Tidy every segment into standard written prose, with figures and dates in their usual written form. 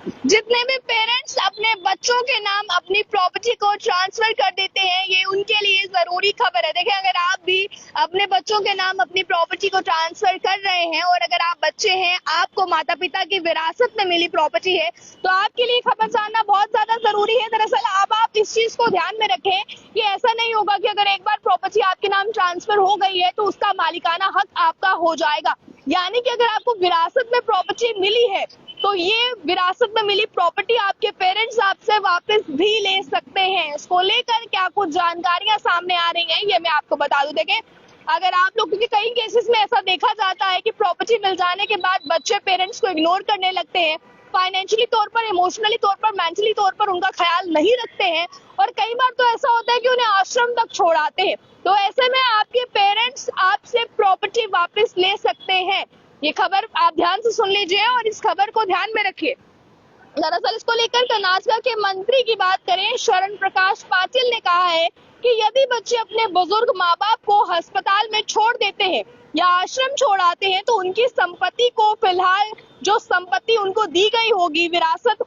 जितने भी पेरेंट्स अपने बच्चों के नाम अपनी प्रॉपर्टी को ट्रांसफर कर देते हैं, ये उनके लिए जरूरी खबर है। देखिए, अगर आप भी अपने बच्चों के नाम अपनी प्रॉपर्टी को ट्रांसफर कर रहे हैं और अगर आप बच्चे हैं, आपको माता पिता की विरासत में मिली प्रॉपर्टी है, तो आपके लिए खबर जानना बहुत ज्यादा जरूरी है। दरअसल अब आप इस चीज को ध्यान में रखें कि ऐसा नहीं होगा कि अगर एक बार प्रॉपर्टी आपके नाम ट्रांसफर हो गई है तो उसका मालिकाना हक आपका हो जाएगा। यानी कि अगर आपको विरासत में प्रॉपर्टी मिली है तो ये विरासत में मिली प्रॉपर्टी आपके पेरेंट्स आपसे वापस भी ले सकते हैं। इसको लेकर क्या कुछ जानकारियां सामने आ रही हैं, ये मैं आपको बता दूं। देखें, अगर आप लोग, क्योंकि कई केसेस में ऐसा देखा जाता है कि प्रॉपर्टी मिल जाने के बाद बच्चे पेरेंट्स को इग्नोर करने लगते हैं, फाइनेंशियली तौर पर, इमोशनली तौर पर, मेंटली तौर पर उनका ख्याल नहीं रखते हैं और कई बार तो ऐसा होता है कि उन्हें आश्रम तक छोड़ आते हैं। तो ऐसे में आपके पेरेंट्स आपसे प्रॉपर्टी वापस ले सकते हैं। ये खबर आप ध्यान से सुन लीजिए और इस खबर को ध्यान में रखिए। दरअसल इसको लेकर कर्नाटक के मंत्री की बात करें, शरण प्रकाश पाटिल ने कहा है कि यदि बच्चे अपने बुजुर्ग माँ बाप को अस्पताल में छोड़ देते हैं या आश्रम छोड़ आते हैं तो उनकी संपत्ति को, फिलहाल जो संपत्ति उनको दी गई होगी विरासत,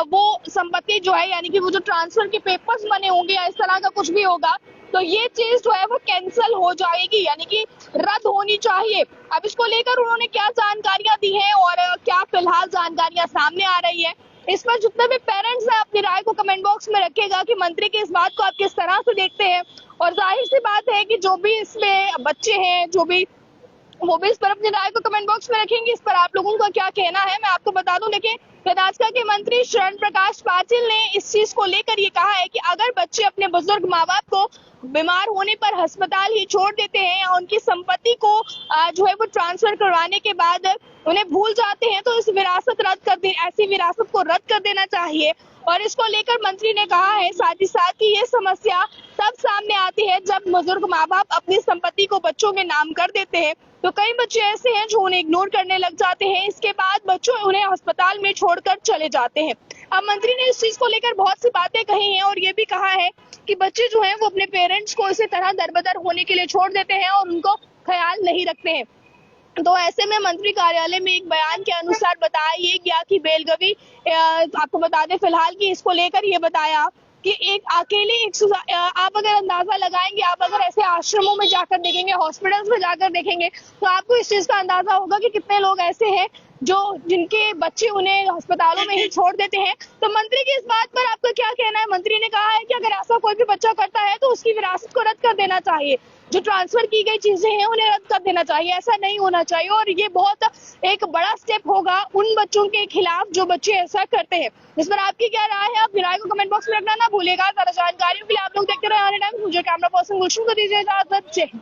वो संपत्ति जो है, यानी कि वो जो ट्रांसफर के पेपर्स बने होंगे या इस तरह का कुछ भी होगा, तो ये चीज जो है वो कैंसिल हो जाएगी, यानी कि रद्द होनी चाहिए। अब इसको लेकर उन्होंने क्या जानकारियां दी हैं और क्या फिलहाल जानकारियां सामने आ रही है, इस पर जितने भी पेरेंट्स हैं अपनी राय को कमेंट बॉक्स में रखिएगा कि मंत्री की इस बात को आप किस तरह से देखते हैं। और जाहिर सी बात है कि जो भी इसमें बच्चे हैं, वो भी इस पर अपनी राय को कमेंट बॉक्स में रखेंगे। इस पर आप लोगों का क्या कहना है, मैं आपको बता दूं। देखिए, कर्नाटक के मंत्री शरण प्रकाश पाटिल ने इस चीज को लेकर ये कहा है कि अगर बच्चे अपने बुजुर्ग माँ बाप को बीमार होने पर अस्पताल ही छोड़ देते हैं या उनकी संपत्ति को जो है वो ट्रांसफर करवाने के बाद उन्हें भूल जाते हैं तो ऐसी विरासत को रद्द कर देना चाहिए। और इसको लेकर मंत्री ने कहा है साथ ही साथ कि ये समस्या तब सामने आती है जब बुजुर्ग माँ बाप अपनी संपत्ति को बच्चों के नाम कर देते हैं, तो कई बच्चे ऐसे हैं जो उन्हें इग्नोर करने लग जाते हैं। इसके बाद बच्चों उन्हें अस्पताल में छोड़कर चले जाते हैं। अब मंत्री ने इस चीज को लेकर बहुत सी बातें कही हैं और ये भी कहा है कि बच्चे जो हैं वो अपने पेरेंट्स को इसी तरह दरबदर होने के लिए छोड़ देते हैं और उनको ख्याल नहीं रखते हैं। तो ऐसे में मंत्री कार्यालय में एक बयान के अनुसार बताया ये गया कि बेलगवी, आपको बता दें फिलहाल कि इसको लेकर ये बताया कि एक अकेले आप अगर अंदाजा लगाएंगे, आप अगर ऐसे आश्रमों में जाकर देखेंगे, हॉस्पिटल्स में जाकर देखेंगे, तो आपको इस चीज का अंदाजा होगा कि कितने लोग ऐसे हैं जिनके बच्चे उन्हें अस्पतालों में ही छोड़ देते हैं। तो मंत्री की इस बात पर आपका क्या कहना है? मंत्री ने कहा है कि अगर ऐसा कोई भी बच्चा करता है तो उसकी विरासत को रद्द कर देना चाहिए, जो ट्रांसफर की गई चीजें हैं उन्हें रद्द कर देना चाहिए, ऐसा नहीं होना चाहिए। और ये बहुत एक बड़ा स्टेप होगा उन बच्चों के खिलाफ जो बच्चे ऐसा करते हैं। इस पर आपकी क्या राय है? आप राय को कमेंट बॉक्स में रखना ना भूलेगा। ज्यादा जानकारियों के लिए आप लोग देखते रहे आने टाइम। मुझे कैमरा पर्सन गुलशन को दीजिए इजाजत।